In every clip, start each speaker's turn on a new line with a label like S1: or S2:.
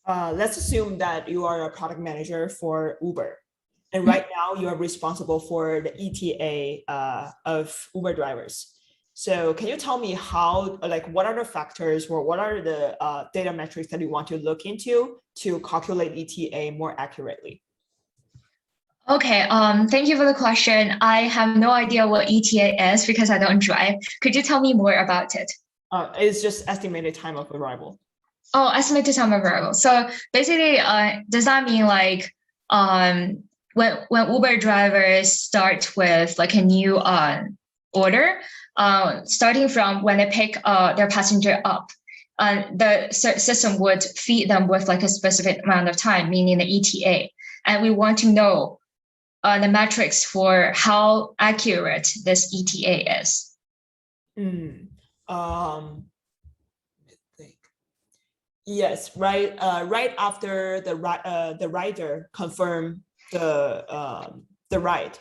S1: Let's assume that you are a product manager for Uber. And right now you are responsible for the ETA of Uber drivers. So can you tell me how, like, what are the factors or what are the data metrics that you want to look into to calculate ETA more accurately?
S2: Okay, thank you for the question. I have no idea what ETA is because I don't drive. Could you tell me more about it?
S1: It's just estimated time of arrival.
S2: Oh, estimated time of arrival. So basically, does that mean like when Uber drivers start with like a new order, starting from when they pick their passenger up, the system would feed them with like a specific amount of time, meaning the ETA, and we want to know the metrics for how accurate this ETA is.
S1: Yes, right. Right after the rider confirm the ride,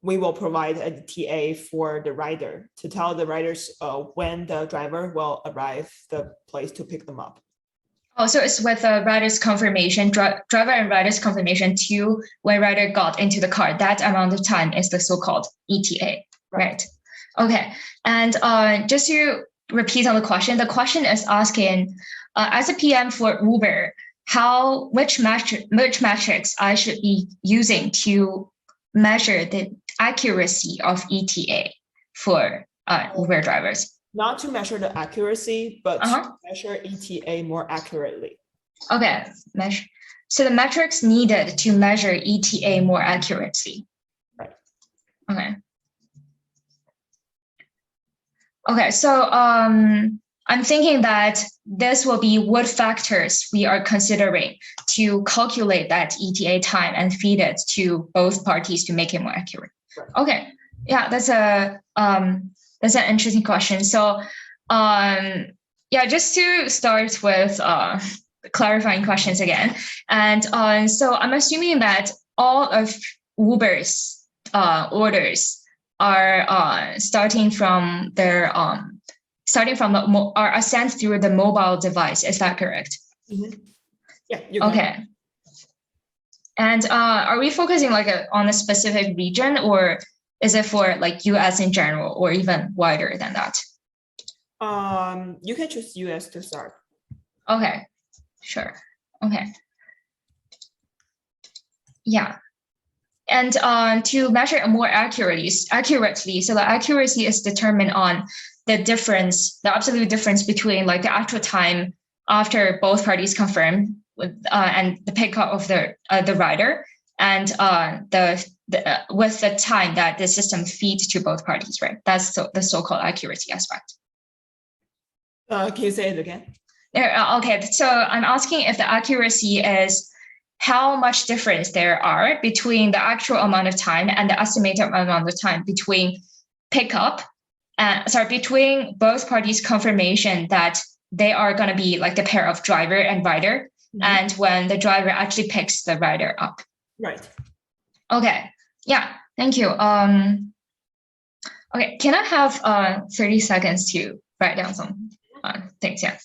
S1: we will provide a TA for the rider to tell the riders when the driver will arrive the place to pick them up.
S2: Oh, so it's with the rider's confirmation, driver and rider's confirmation to when rider got into the car. That amount of time is the so-called ETA, right? Okay, and just to repeat on the question is asking, as a PM for Uber, which metrics I should be using to measure the accuracy of ETA for Uber drivers?
S1: Not to measure the accuracy, but to measure ETA more accurately.
S2: Okay, measure. So the metrics needed to measure ETA more accurately.
S1: Right.
S2: Okay. Okay, so I'm thinking that this will be what factors we are considering to calculate that ETA time and feed it to both parties to make it more accurate. Right. Okay, yeah, that's an interesting question. So, yeah, just to start with clarifying questions again, and so I'm assuming that all of Uber's orders are starting from are sent through the mobile device. Is that correct?
S1: Mm-hmm. Yeah.
S2: Okay. And are we focusing like on a specific region, or is it for like US in general, or even wider than that?
S1: You can choose US to start.
S2: Okay, sure. Okay. Yeah. And to measure it more accurately, so the accuracy is determined on the absolute difference between like the actual time after both parties confirm with and the pickup of the rider, and with the time that the system feeds to both parties, right? That's the so-called accuracy aspect.
S1: Can you say it again?
S2: Okay, so I'm asking if the accuracy is how much difference there are between the actual amount of time and the estimated amount of time between between both parties' confirmation that they are going to be like the pair of driver and rider, and when the driver actually picks the rider up.
S1: Right.
S2: Okay. Yeah. Thank you. Okay. Can I have 30 seconds to write down some things? Yeah.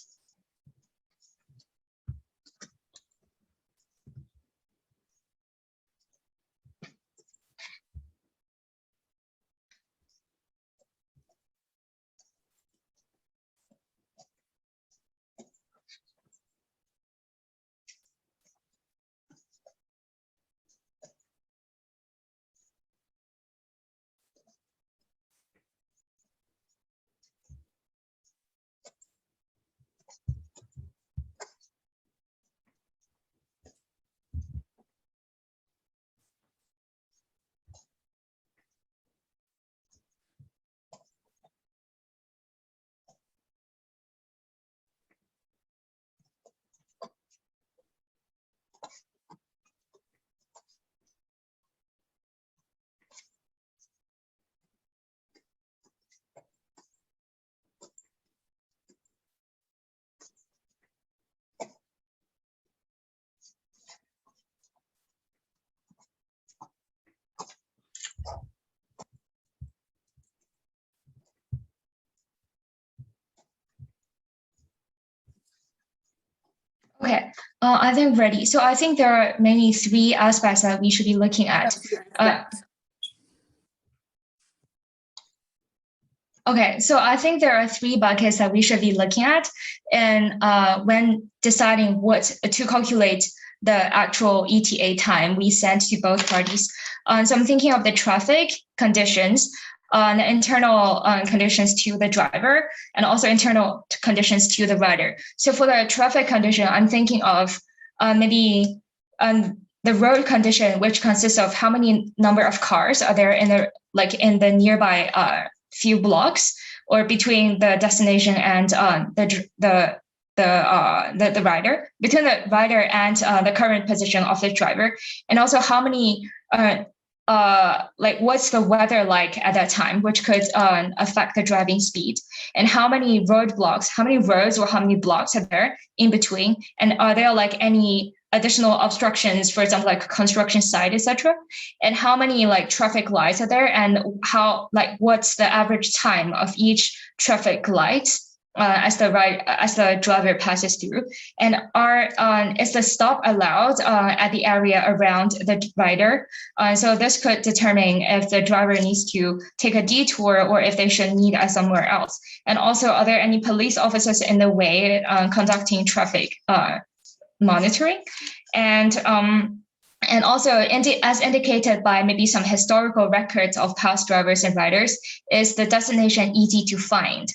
S2: Okay, I think ready. So I think there are mainly three aspects that we should be looking at. Okay, so I think there are three buckets that we should be looking at, and when deciding what to calculate the actual ETA time we send to both parties. So I'm thinking of the traffic conditions, the internal conditions to the driver, and also internal conditions to the rider. So for the traffic condition, I'm thinking of maybe the road condition, which consists of how many number of cars are there in the nearby few blocks or between the destination and the rider, between the rider and the current position of the driver, and also how many what's the weather like at that time, which could affect the driving speed, and how many roadblocks, how many roads or how many blocks are there in between, and are there like any additional obstructions, for example, like construction site, etc., and how many like traffic lights are there, and how what's the average time of each traffic light as the driver passes through, and is the stop allowed at the area around the rider? So this could determine if the driver needs to take a detour or if they should meet at somewhere else. And also, are there any police officers in the way conducting traffic monitoring? And also, as indicated by maybe some historical records of past drivers and riders, is the destination easy to find?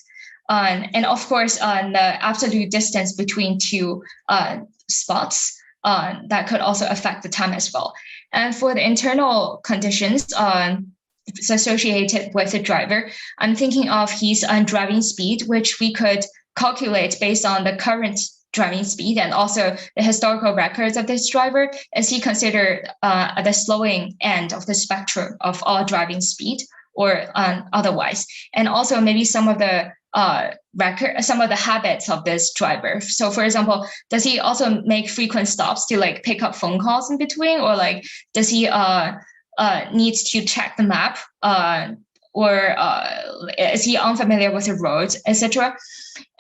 S2: And of course, the absolute distance between two spots that could also affect the time as well. And for the internal conditions associated with the driver, I'm thinking of his driving speed, which we could calculate based on the current driving speed and also the historical records of this driver. Is he considered at the slowing end of the spectrum of all driving speed or otherwise? And also maybe some of the some of the habits of this driver. So for example, does he also make frequent stops to like pick up phone calls in between, or like does he needs to check the map, or is he unfamiliar with the roads, etc.?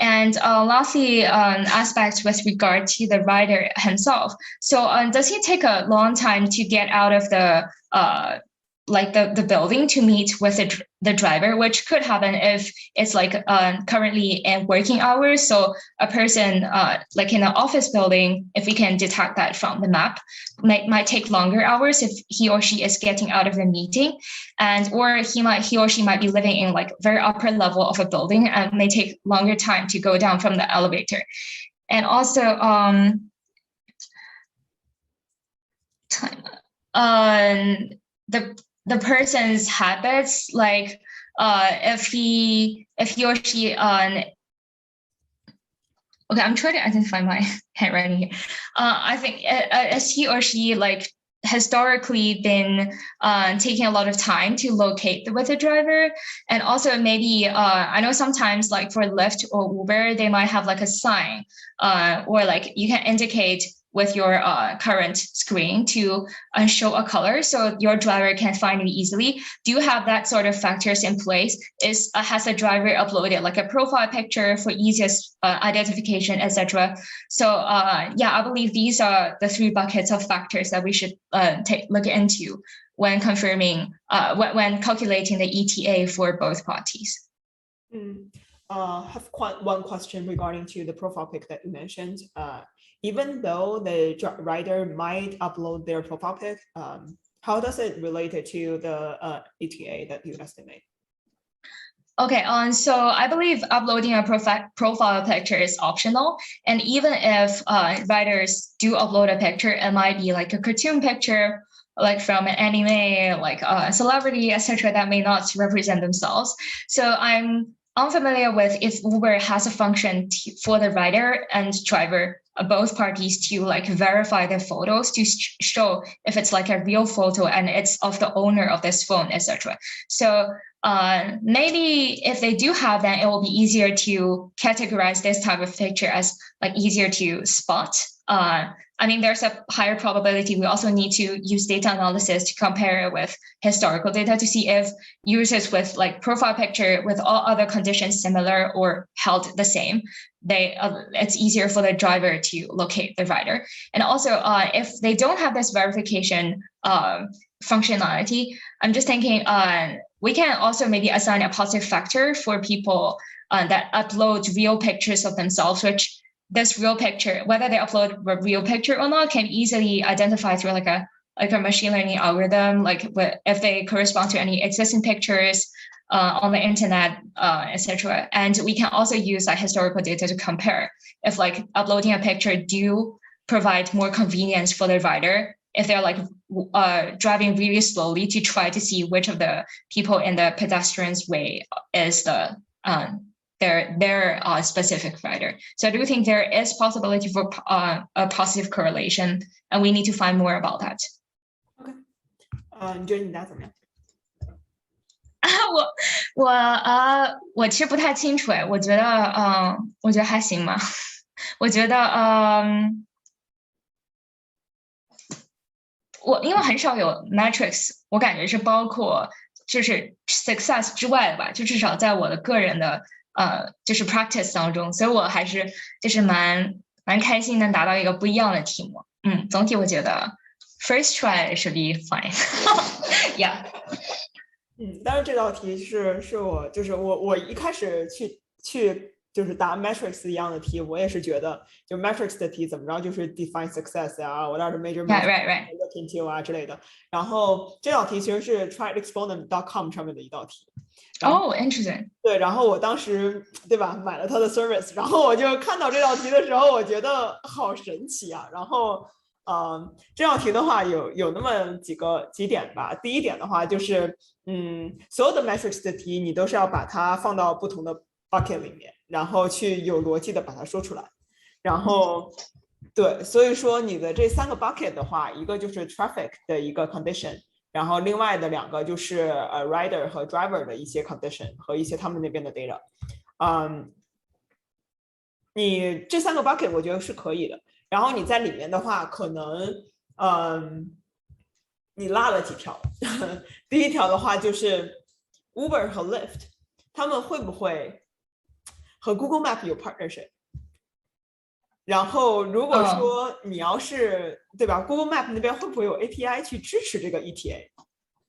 S2: And lastly, aspects with regard to the rider himself. So does he take a long time to get out of the the building to meet with the driver, which could happen if it's currently in working hours. So a person like in an office building, if we can detect that from the map, might take longer hours if he or she is getting out of the meeting, and or he or she might be living in like very upper level of a building and may take longer time to go down from the elevator. And also the person's habits, like if he or she okay, I'm trying to identify my handwriting here. I think as he or she like historically been taking a lot of time to locate with the driver. And also maybe I know sometimes like for Lyft or Uber, they might have like a sign or like you can indicate with your current screen to show a color so your driver can find you easily. Do you have that sort of factors in place? Has the driver uploaded like a profile picture for easiest identification, etc.? So yeah, I believe these are the three buckets of factors that we should look into when confirming, when calculating the ETA for both parties.
S1: Have one question regarding to the profile pic that you mentioned. Even though the rider might upload their profile pic, how does it relate to the ETA that you estimate?
S2: Okay, so I believe uploading a profile picture is optional. And even if riders do upload a picture, it might be like a cartoon picture, like from an anime, like a celebrity, etc., that may not represent themselves. So I'm unfamiliar with if Uber has a function for the rider and driver, both parties, to like verify their photos to show if it's like a real photo and it's of the owner of this phone, etc. So maybe if they do have that, it will be easier to categorize this type of picture as like easier to spot I mean, there's a higher probability we also need to use data analysis to compare it with historical data to see if users with like profile picture with all other conditions similar or held the same, it's easier for the driver to locate the rider. And also, if they don't have this verification functionality, I'm just thinking we can also maybe assign a positive factor for people that upload real pictures of themselves, which this real picture, whether they upload a real picture or not, can easily identify through like a machine learning algorithm, like if they correspond to any existing pictures on the internet, etc. And we can also use like historical data to compare if like uploading a picture do provide more convenience for the rider, if they're like driving really slowly to try to see which of the people in the pedestrian's way is the their specific rider. So I do think there is possibility for a positive correlation, and we need to find more about that.
S1: OK， 你觉得你答怎么样？
S2: 我其实不太清楚哎，我觉得还行吧。我觉得我因为很少有 metrics， 我感觉是包括就是 success 之外的吧，就至少在我的个人的就是 practice 当中，所以我还是就是蛮开心能达到一个不一样的题目。总体我觉得 first try should be fine 。Yeah。
S1: 当然这道题是我一开始去就是答 metrics 一样的题，我也是觉得就 metrics 的题怎么着就是 define success 啊 ，what are the major
S2: right
S1: look into 啊之类的。然后这道题其实是 tryexponent.com 上面的一道题。
S2: interesting。
S1: 对，然后我当时对吧买了他的 service， 然后我就看到这道题的时候，我觉得好神奇啊。然后这道题的话有那么几点吧。第一点的话就是所有的 metrics 的题你都是要把它放到不同的 bucket 里面，然后去有逻辑的把它说出来。然后对，所以说你的这3个 bucket 的话，一个就是 traffic 的一个 condition， 然后另外的2个就是rider 和 driver 的一些 condition 和一些他们那边的 data。你这3个 bucket 我觉得是可以的。然后你在里面的话，可能你落了几条。第一条的话就是 Uber 和 Lyft 他们会不会和 Google Map 有 partnership？ 然后如果说你要是对吧 ，Google Map 那边会不会有 API 去支持这个 ETA？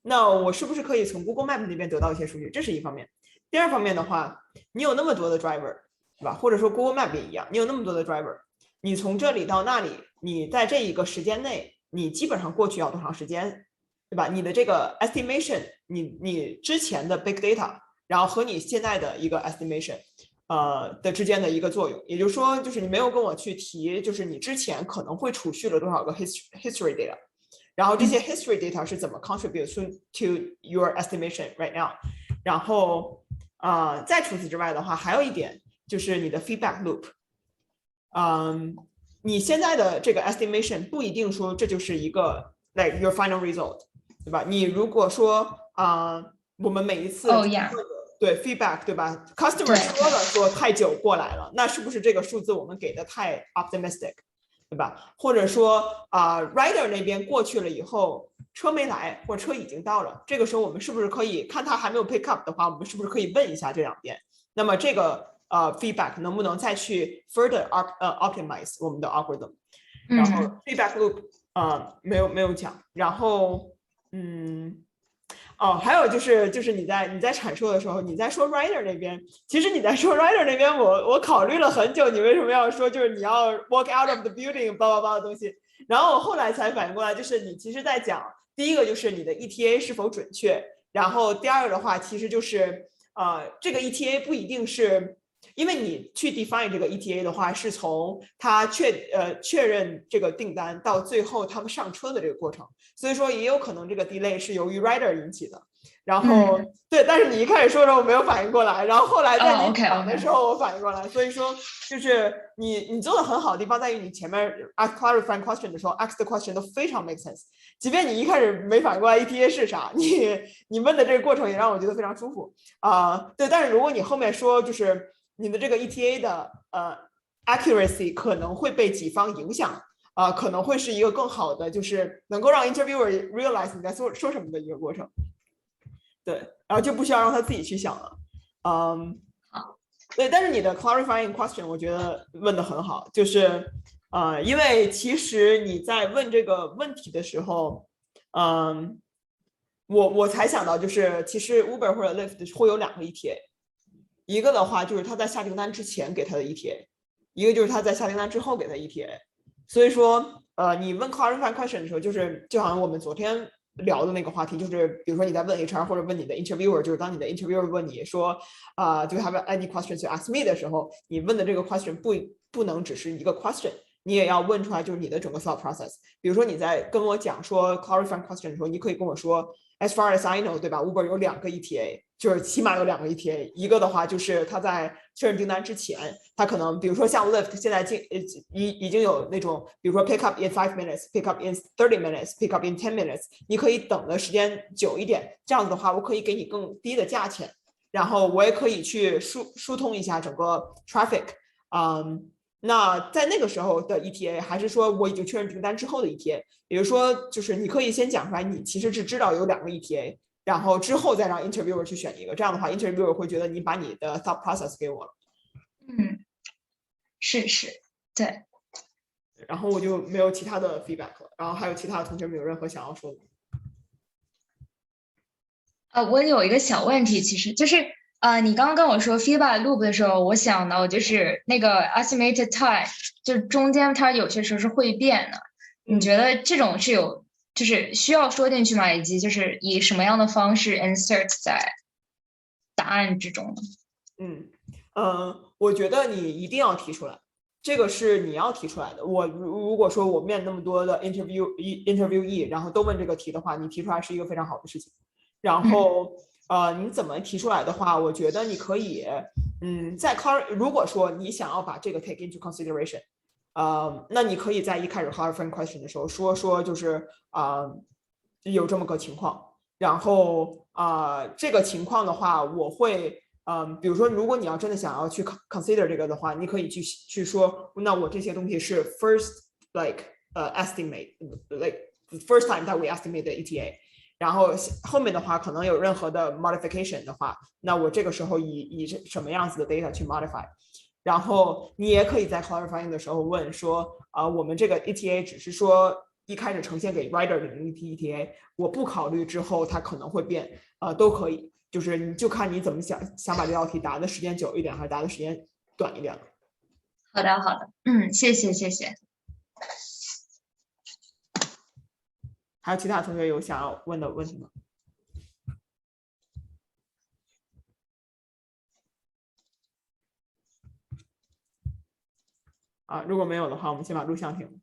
S1: 那我是不是可以从 Google Map 那边得到一些数据？这是一方面。第二方面的话，你有那么多的 driver， 对吧？或者说 Google Map 也一样，你有那么多的 driver， 你从这里到那里，你在这一个时间内，你基本上过去要多长时间，对吧？你的这个 estimation， 你之前的 big data， 然后和你现在的一个 estimation。的之间的一个作用，也就是说，就是你没有跟我去提，就是你之前可能会储蓄了多少个 history data， 然后这些 history data 是怎么 contribute to your estimation right now， 然后再除此之外的话，还有一点就是你的 feedback loop， 你现在的这个 estimation 不一定说这就是一个 like your final result， 对吧？你如果说我们每一次对 feedback 对吧 ？customer 说太久过来了，那是不是这个数字我们给的太 optimistic， 对吧？或者说rider 那边过去了以后车没来，或者车已经到了，这个时候我们是不是可以看他还没有 pick up 的话，我们是不是可以问一下这2边？那么这个feedback 能不能再去 further optimize 我们的 algorithm？ 然后 feedback loop 没有讲，然后还有就是你在阐述的时候，你在说 rider 那边，其实你在说 rider 那边，我考虑了很久，你为什么要说就是你要 walk out of the building 叭叭叭的东西，然后我后来才反应过来，就是你其实在讲第一个就是你的 ETA 是否准确，然后第二个的话其实就是这个 ETA 不一定是。因为你去 define 这个 ETA 的话，是从他确认这个订单到最后他们上车的这个过程，所以说也有可能这个 delay 是由于 rider 引起的。然后对，但是你一开始说的时候我没有反应过来，然后后来在你讲的时候我反应过来，所以说就是你做的很好的地方在于你前面 ask clarifying question 的时候 ask the question 都非常 make sense， 即便你一开始没反应过来 ETA 是啥，你问的这个过程也让我觉得非常舒服对，但是如果你后面说就是你的这个 ETA 的 accuracy 可能会被己方影响，可能会是一个更好的，就是能够让 interviewer realize 你在说什么的一个过程。对，然后就不需要让他自己去想了。对，但是你的 clarifying question 我觉得问的很好，就是因为其实你在问这个问题的时候，我才想到，就是其实 Uber 或者 Lyft 会有2个 ETA，一个的话就是他在下订单之前给他的 ETA，一个就是他在下订单之后给他 ETA。所以说，你问 clarifying question 的时候，就好像我们昨天聊的那个话题，就是比如说你在问 HR 或者问你的 interviewer，就是当你的 interviewer 问你说do you have any questions to ask me 的时候，你问的这个 question 不能只是一个 question， 你也要问出来就是你的整个 thought process。比如说你在跟我讲说 clarifying question 的时候，你可以跟我说 as far as I know， 对吧 ？Uber 有2个 ETA， 就是起码有2个 ETA， 一个的话就是他在确认订单之前，他可能比如说像 Lyft 现在已经有那种，比如说 pick up in 5 minutes，pick up in 30 minutes，pick up in 10 minutes， 你可以等的时间久一点，这样子的话，我可以给你更低的价钱，然后我也可以去疏通一下整个 traffic。那在那个时候的 ETA， 还是说我已经确认订单之后的 ETA？ 比如说，就是你可以先讲出来，你其实是知道有2个 ETA， 然后之后再让 interviewer 去选一个，这样的话 interviewer 会觉得你把你的 thought process 给我了。
S2: 是，对。
S1: 然后我就没有其他的 feedback 了。然后还有其他的同学没有任何想要说的？
S2: 我有一个小问题，其实就是你刚刚跟我说 feedback loop 的时候，我想到就是那个 estimated time，就是中间它有些时候是会变的。你觉得这种是有就是需要说进去吗？以及就是以什么样的方式 insert 在答案之中？
S1: 我觉得你一定要提出来，这个是你要提出来的。我如果说我面那么多的 interviewee， 然后都问这个题的话，你提出来是一个非常好的事情。然后你怎么提出来的话，我觉得你可以如果说你想要把这个 take into consideration，那你可以在一开始 clarifying question 的时候说就是有这么个情况，然后这个情况的话，我会比如说如果你要真的想要去 consider 这个的话，你可以去说，那我这些东西是 first like estimate like the first time that we estimate the ETA。然后后面的话可能有任何的 modification 的话，那我这个时候以什么样子的 data 去 modify。然后你也可以在 clarifying 的时候问说，我们这个 ETA 只是说一开始呈现给 writer 的 ETA， 我不考虑之后它可能会变，都可以，就是你就看你怎么想把这道题答的时间久一点，还是答的时间短一点。
S2: 好的，谢谢。
S1: 还有其他同学有想要问的问题吗？如果没有的话，我们先把录像停了。